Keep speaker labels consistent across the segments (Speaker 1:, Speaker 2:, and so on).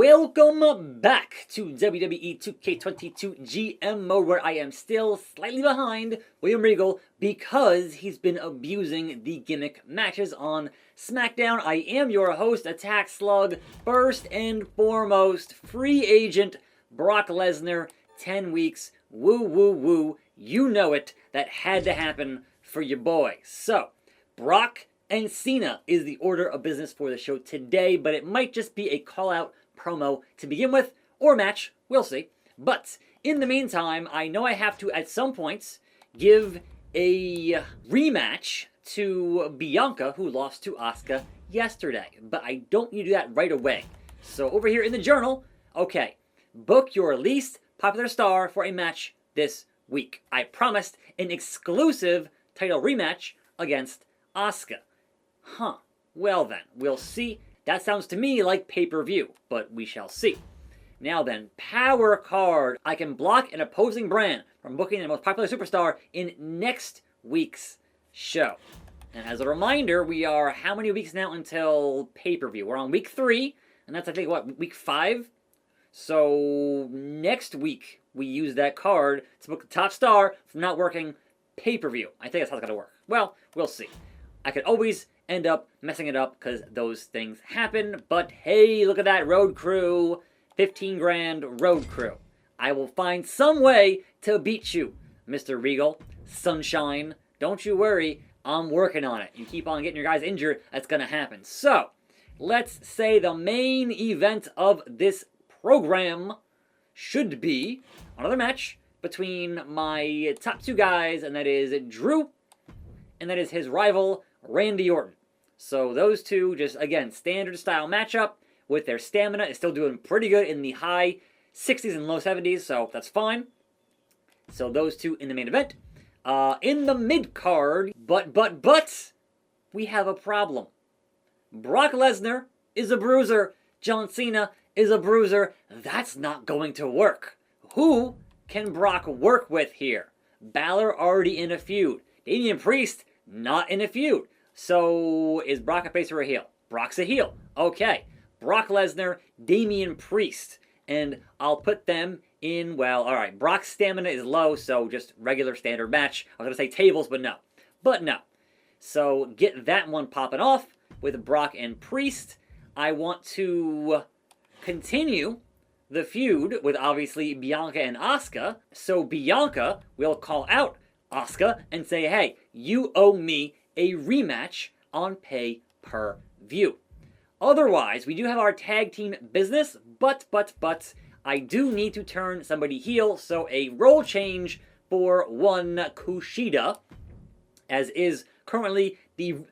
Speaker 1: Welcome back to WWE 2K22 GM Mode, where I am still slightly behind William Regal because he's been abusing the gimmick matches on Smackdown. I am your host, attackslug. First and foremost, free agent Brock Lesnar, 10 weeks. Woo, woo, woo. You know it. That had to happen for your boy. So, Brock and Cena is the order of business for the show today, but it might just be a call-out promo to begin with, or match, we'll see. But in the meantime, I know I have to, at some points, give a rematch to Bianca, who lost to Asuka yesterday. But I don't need to do that right away. So over here in the journal, okay, book your least popular star for a match this week. I promised an exclusive title rematch against Asuka. Huh. Well then, we'll see. That sounds to me like pay-per-view, but we shall see. Now then, power card. I can block an opposing brand from booking the most popular superstar in next week's show. And as a reminder, we are how many weeks now until pay-per-view? We're on week 3, and that's I think what, week 5? So next week we use that card to book the top star from not working pay-per-view. I think that's how it's gonna work. Well, we'll see. I could always end up messing it up because those things happen, but hey, look at that road crew, 15 grand road crew. I will find some way to beat you, Mr. Regal, Sunshine. Don't you worry, I'm working on it. You keep on getting your guys injured, that's gonna happen. So, let's say the main event of this program should be another match between my top 2 guys, and that is Drew, and that is his rival, Randy Orton. So those two, just again, standard style matchup with their stamina is still doing pretty good in the high 60s and low 70s, so that's fine. So those two in the main event. In the mid card, but we have a problem. Brock Lesnar is a bruiser. John Cena is a bruiser. That's not going to work. Who can Brock work with here? Balor already in a feud. Damian Priest not in a feud. So, is Brock a face or a heel? Brock's a heel. Okay. Brock Lesnar, Damian Priest. And I'll put them in, well, alright. Brock's stamina is low, so just regular standard match. I was going to say tables, but no. But no. So, get that one popping off with Brock and Priest. I want to continue the feud with, obviously, Bianca and Asuka. So, Bianca will call out Asuka and say, hey, you owe me a rematch on pay-per-view. Otherwise, we do have our tag team business, but, I do need to turn somebody heel, so a role change for one Kushida, as is currently the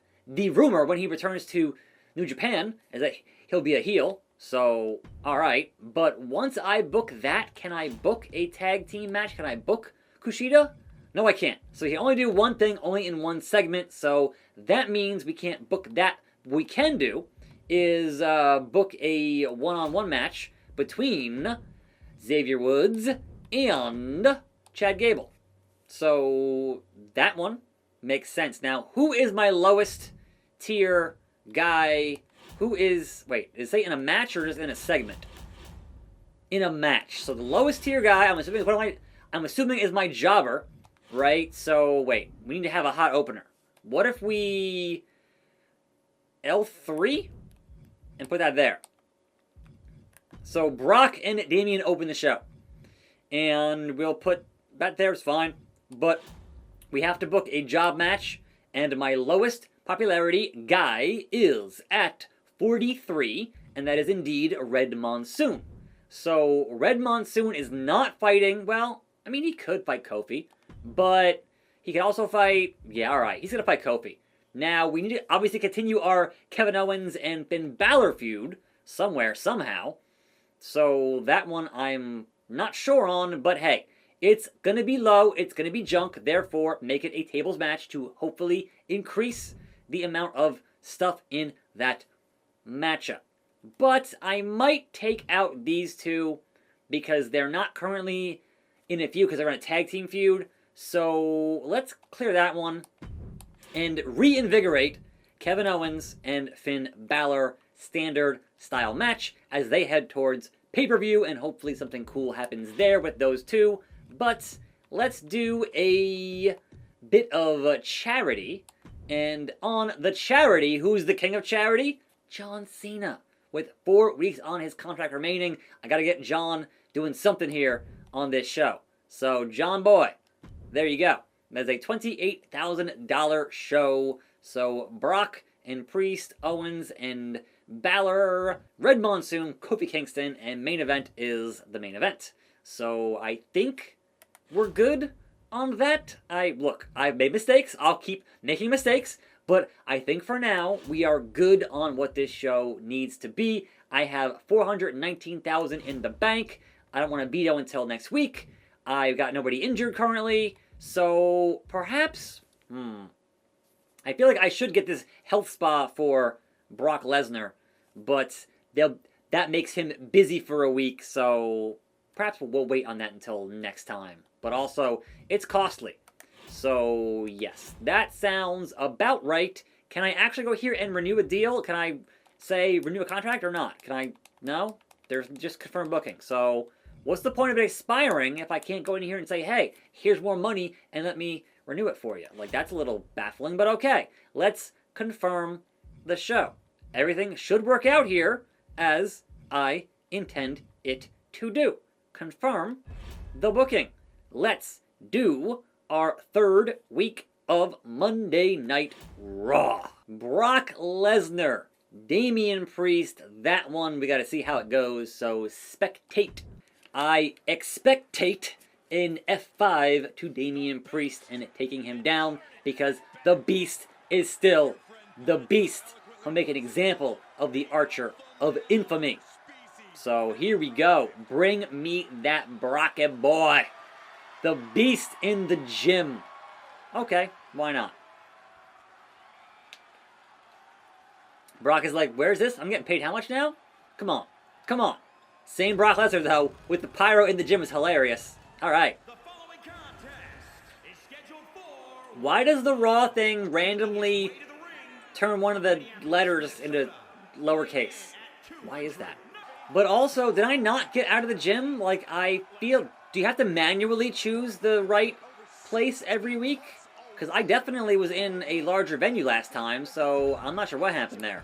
Speaker 1: rumor when he returns to New Japan, is that he'll be a heel, so, alright. But once I book that, can I book a tag team match? Can I book Kushida? No, I can't. So he can only do one thing, only in one segment, so that means we can't book that. What we can do is book a one-on-one match between Xavier Woods and Chad Gable. So that one makes sense. Now, who is my lowest tier guy? Who is, wait, is it in a match or just in a segment? In a match. So the lowest tier guy, I'm assuming is my jobber. Right, so wait, we need to have a hot opener. What if we L3 and put that there? So Brock and Damian open the show. And we'll put that there, it's fine. But we have to book a job match, and my lowest popularity guy is at 43, and that is indeed Red Monsoon. So Red Monsoon is not fighting, well, I mean, he could fight Kofi. But he can also fight, yeah, alright, he's going to fight Kofi. Now, we need to obviously continue our Kevin Owens and Finn Balor feud somewhere, somehow. So that one I'm not sure on, but hey, it's going to be low, it's going to be junk, therefore make it a tables match to hopefully increase the amount of stuff in that matchup. But I might take out these two because they're not currently in a feud because they're in a tag team feud. So let's clear that one and reinvigorate Kevin Owens and Finn Balor standard style match as they head towards pay-per-view, and hopefully something cool happens there with those two. But let's do a bit of charity. And on the charity, who's the king of charity? John Cena. With 4 weeks on his contract remaining, I gotta get John doing something here on this show. So, John boy, there you go. That's a $28,000 show. So, Brock and Priest, Owens and Balor, Red Monsoon, Kofi Kingston, and main event is the main event. So, I think we're good on that. I've made mistakes. I'll keep making mistakes. But I think for now, we are good on what this show needs to be. I have $419,000 in the bank. I don't want to veto until next week. I've got nobody injured currently. So perhaps, I feel like I should get this health spa for Brock Lesnar. But that makes him busy for a week. So perhaps we'll wait on that until next time. But also, it's costly. So, yes, that sounds about right. Can I actually go here and renew a deal? Can I say renew a contract or not? Can I? No? There's just confirmed booking. So, what's the point of it expiring if I can't go in here and say, hey, here's more money and let me renew it for you? Like, that's a little baffling, but okay. Let's confirm the show. Everything should work out here as I intend it to do. Confirm the booking. Let's do our third week of Monday Night Raw. Brock Lesnar, Damian Priest, that one we gotta see how it goes, so spectate. I expectate an F5 to Damian Priest and taking him down because the Beast is still the Beast. I'll make an example of the Archer of Infamy. So here we go. Bring me that Brocky boy. The Beast in the gym. Okay, why not? Brock is like, where's this? I'm getting paid how much now? Come on. Come on. Same Brock Lesnar, though, with the pyro in the gym is hilarious. Alright. Why does the Raw thing randomly turn one of the letters into lowercase? Why is that? But also, did I not get out of the gym? Like, I feel... Do you have to manually choose the right place every week? Because I definitely was in a larger venue last time, so I'm not sure what happened there.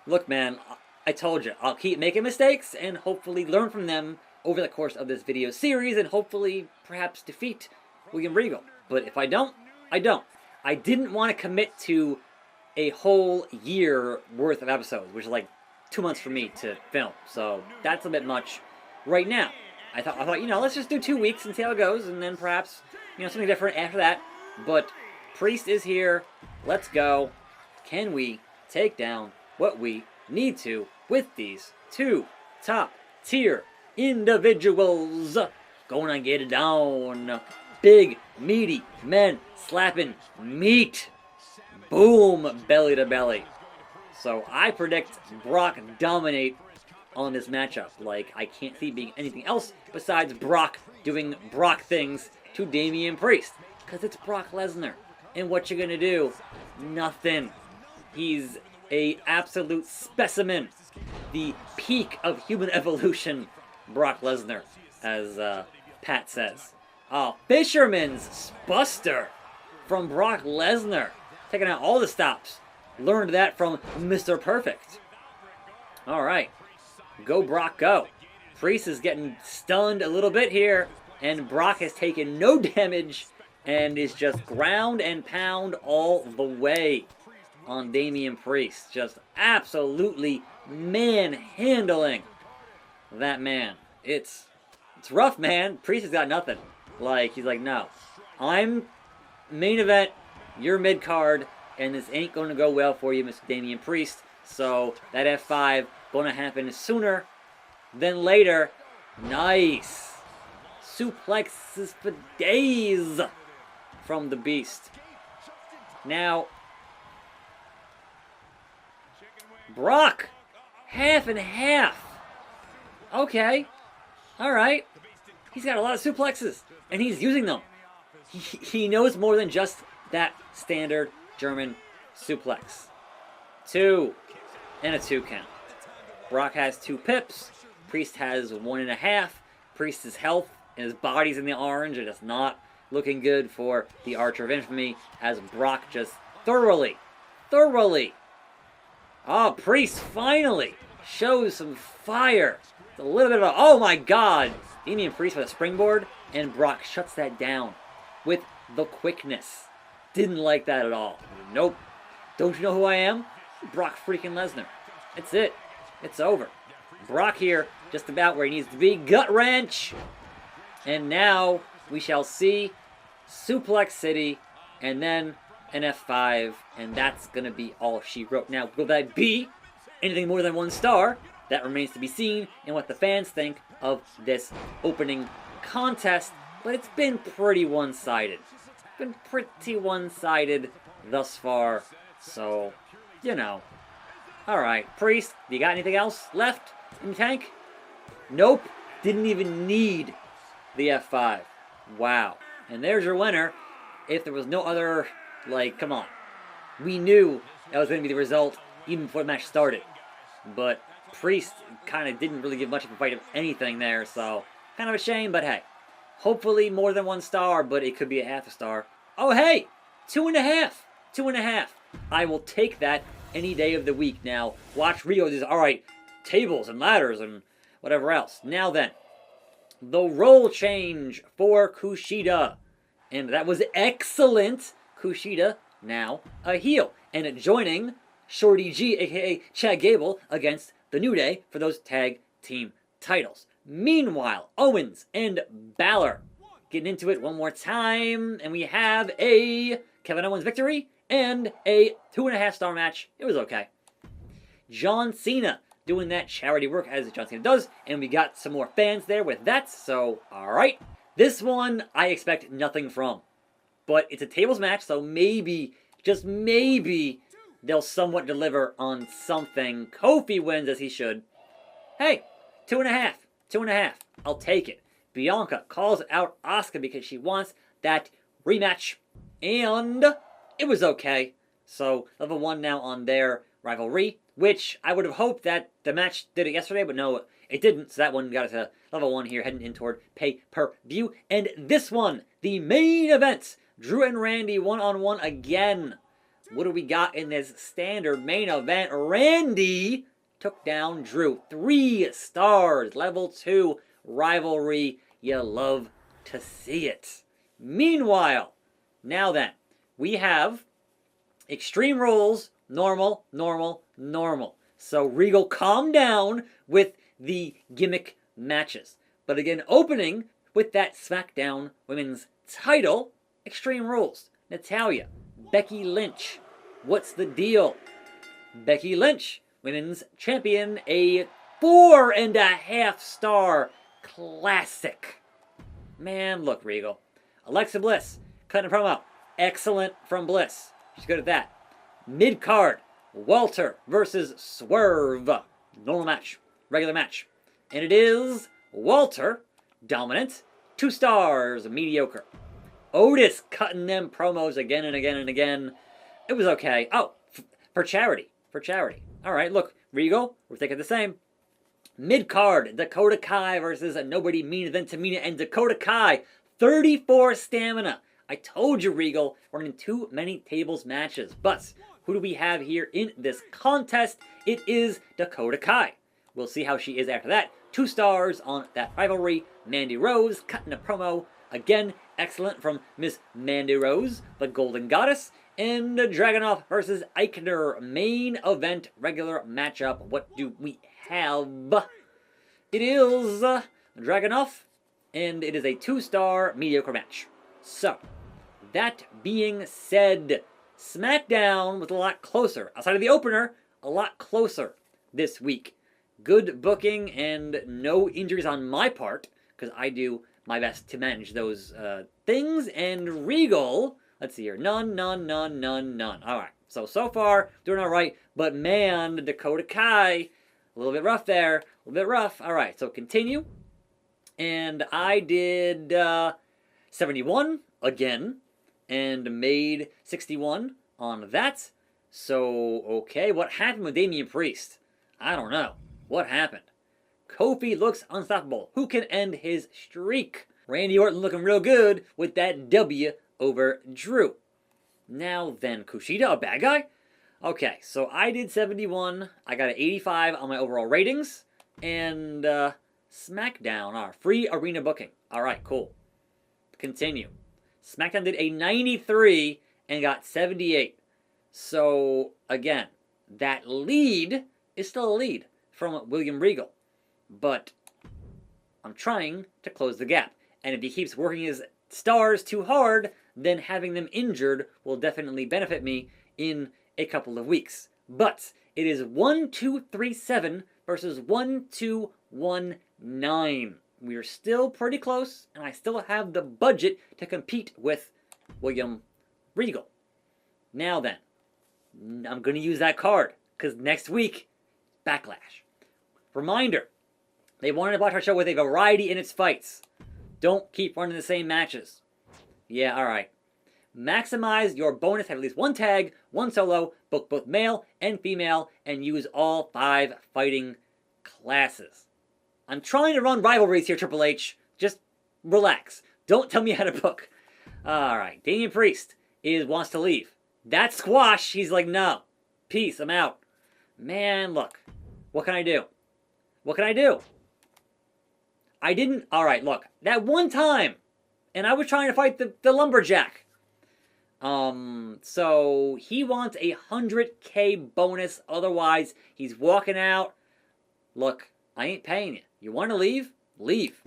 Speaker 1: Look, man, I told you, I'll keep making mistakes and hopefully learn from them over the course of this video series and hopefully perhaps defeat William Regal. But if I don't, I don't. I didn't want to commit to a whole year worth of episodes, which is like 2 months for me to film. So that's a bit much right now. I thought, you know, let's just do 2 weeks and see how it goes, and then perhaps, you know, something different after that. But Priest is here. Let's go. Can we take down what we need to with these two top-tier individuals? Gonna get it down. Big, meaty men slapping meat. Boom, belly to belly. So I predict Brock dominate on this matchup. Like, I can't see being anything else besides Brock doing Brock things to Damian Priest. Because it's Brock Lesnar. And what you gonna do? Nothing. He's a absolute specimen. The peak of human evolution, Brock Lesnar, as Pat says. Oh, Fisherman's Buster from Brock Lesnar. Taking out all the stops. Learned that from Mr. Perfect. Alright. Go Brock, go. Priest is getting stunned a little bit here, and Brock has taken no damage and is just ground and pound all the way on Damian Priest. Just absolutely manhandling that man. It's rough, man. Priest has got nothing. Like, he's like, no. I'm main event, you're mid-card, and this ain't going to go well for you, Mr. Damian Priest. So, that F5 going to happen sooner than later. Nice. Suplexes for days from the Beast. Now, Brock, half and half. Okay. Alright. He's got a lot of suplexes, and he's using them. He knows more than just that standard German suplex. 2. and a 2 count. Brock has 2 pips. Priest has 1.5. Priest's health and his body's in the orange. It is not looking good for the Archer of Infamy as Brock just thoroughly. Oh, Priest finally shows some fire. It's a little bit of a, oh my god. Damian Priest with a springboard, and Brock shuts that down with the quickness. Didn't like that at all. Nope. Don't you know who I am? Brock freaking Lesnar. That's it. It's over. Brock here, just about where he needs to be. Gut wrench. And now we shall see Suplex City and then an F5. And that's going to be all she wrote. Now, will that be anything more than 1 star? That remains to be seen and what the fans think of this opening contest. But it's been pretty one-sided. It's been pretty one-sided thus far. So, you know. Alright, Priest, you got anything else left in the tank? Nope. Didn't even need the F5. Wow. And there's your winner. If there was no other, like, come on. We knew that was going to be the result even before the match started. But Priest kind of didn't really give much of a fight of anything there, so kind of a shame, but hey. Hopefully more than 1 star, but it could be a half a star. Oh, hey! 2.5! 2.5. I will take that any day of the week. Now, watch Rio do, alright, tables and ladders and whatever else. Now then, the role change for Kushida. And that was excellent. Kushida, now a heel. And joining Shorty G, a.k.a. Chad Gable, against the New Day for those tag team titles. Meanwhile, Owens and Balor getting into it one more time. And we have a Kevin Owens victory and a 2.5 star match. It was okay. John Cena doing that charity work as John Cena does. And we got some more fans there with that. So, alright. This one, I expect nothing from. But it's a tables match, so maybe, just maybe, they'll somewhat deliver on something. Kofi wins as he should. Hey, 2.5. 2.5. I'll take it. Bianca calls out Asuka because she wants that rematch. And it was okay. So, level 1 now on their rivalry, which I would have hoped that the match did it yesterday, but no, it didn't. So that one got us to level 1 here, heading in toward pay-per-view. And this one, the main event, Drew and Randy one-on-one again. What do we got in this standard main event? Randy took down Drew. 3 stars. Level 2 rivalry. You love to see it. Meanwhile, now then, we have Extreme Rules, normal, normal, normal. So Regal, calm down with the gimmick matches. But again, opening with that Smackdown Women's title, Extreme Rules. Natalya, Becky Lynch. What's the deal? Becky Lynch, Women's Champion, a 4.5 star classic. Man, look, Regal. Alexa Bliss, cutting a promo. Excellent from Bliss. She's good at that. Mid-card, Walter versus Swerve. Normal match. Regular match. And it is Walter, dominant, 2 stars, mediocre. Otis cutting them promos again and again and again. It was okay. Oh, for charity. For charity. Alright, look, Regal, we're thinking the same. Mid-card, Dakota Kai versus nobody meaner than Tamina and Dakota Kai. 34 stamina. I told you, Regal, we're in too many tables matches. But who do we have here in this contest? It is Dakota Kai. We'll see how she is after that. 2 stars on that rivalry. Mandy Rose cutting a promo. Again, excellent from Miss Mandy Rose, the Golden Goddess. And Dragunov versus Eichner. Main event, regular matchup. What do we have? It is Dragunov, and it is a 2-star mediocre match. So, that being said, SmackDown was a lot closer. Outside of the opener, a lot closer this week. Good booking and no injuries on my part, because I do my best to manage those things. And Regal, let's see here, none. Alright, so far, doing alright. But man, Dakota Kai, a little bit rough there. A little bit rough. Alright, so continue. And I did 71 again. And made 61 on that. So, okay, what happened with Damian Priest? I don't know. What happened? Kofi looks unstoppable. Who can end his streak? Randy Orton looking real good with that W over Drew. Now then, Kushida, a bad guy? Okay, so I did 71. I got an 85 on my overall ratings. And Smackdown, our free arena booking. All right, cool. Continue. Smackdown did a 93 and got 78. So, again, that lead is still a lead from William Regal. But I'm trying to close the gap. And if he keeps working his stars too hard, then having them injured will definitely benefit me in a couple of weeks. But it is 1-2-3-7 versus 1-2-1-9. We are still pretty close, and I still have the budget to compete with William Regal. Now then, I'm going to use that card, because next week, Backlash. Reminder, they wanted to watch our show with a variety in its fights. Don't keep running the same matches. Yeah, alright. Maximize your bonus, have at least one tag, one solo, book both male and female, and use all 5 fighting classes. I'm trying to run rivalries here, Triple H. Just relax. Don't tell me how to book. Alright, Damian Priest wants to leave. That squash, he's like, no. Peace, I'm out. Man, look. What can I do? What can I do? I didn't... Alright, look. That one time, and I was trying to fight the lumberjack. So he wants a 100K bonus. Otherwise, he's walking out. Look, I ain't paying you. You want to leave? Leave.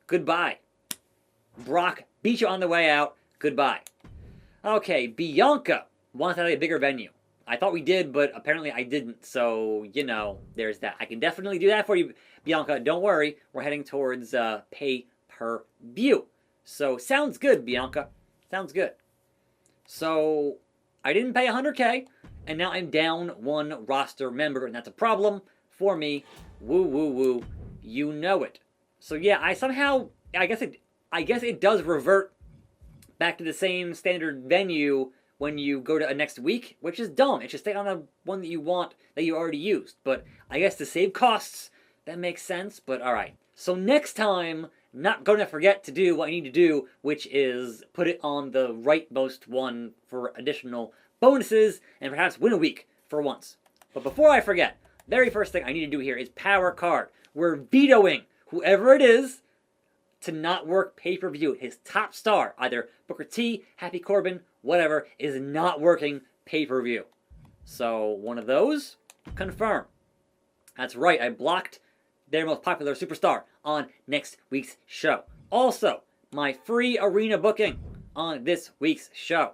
Speaker 1: Goodbye. Brock beat you on the way out. Goodbye. Okay, Bianca wants to have a bigger venue. I thought we did, but apparently I didn't. So, you know, there's that. I can definitely do that for you, Bianca. Don't worry. We're heading towards pay-per-view. So, sounds good, Bianca. Sounds good. So, I didn't pay 100K, and now I'm down 1 roster member, and that's a problem for me. Woo, woo, woo. You know it. So, yeah, I guess it does revert back to the same standard venue when you go to a next week, which is dumb. It should stay on the one that you want, that you already used. But I guess to save costs, that makes sense. But all right. So next time, not going to forget to do what I need to do, which is put it on the rightmost one for additional bonuses and perhaps win a week for once. But before I forget, very first thing I need to do here is power card. We're vetoing whoever it is to not work pay-per-view. His top star, either Booker T, Happy Corbin, whatever, is not working pay-per-view. So, one of those, confirm. That's right, I blocked their most popular superstar on next week's show. Also, my free arena booking on this week's show.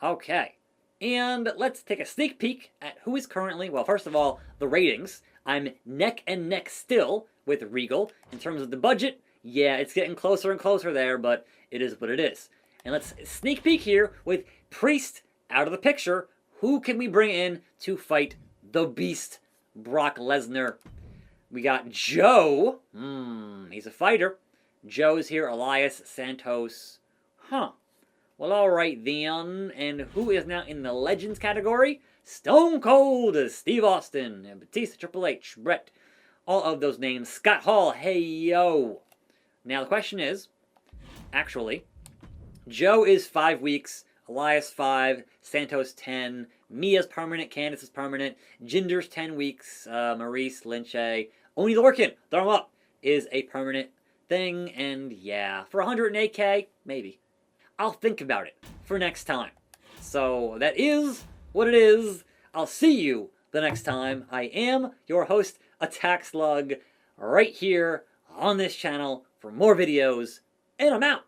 Speaker 1: Okay, and let's take a sneak peek at who is currently, well, first of all, the ratings. I'm neck and neck still with Regal. In terms of the budget, yeah, it's getting closer and closer there, but it is what it is. And let's sneak peek here with Priest out of the picture. Who can we bring in to fight the Beast, Brock Lesnar? We got Joe. He's a fighter. Joe's here. Elias, Santos. Huh. Well, all right then. And who is now in the Legends category? Stone Cold, Steve Austin, and Batista, Triple H, Brett. All of those names. Scott Hall. Hey, yo. Now, the question is, actually, Joe is 5 weeks, Elias 5, Santos 10, Mia's permanent, Candice is permanent, Jinder's 10 weeks, Maurice, Lynche, Oni Lorcan, throw him up, is a permanent thing, and yeah, for 108K, maybe. I'll think about it for next time. So, that is what it is. I'll see you the next time. I am your host, attackslug, right here on this channel for more videos, and I'm out.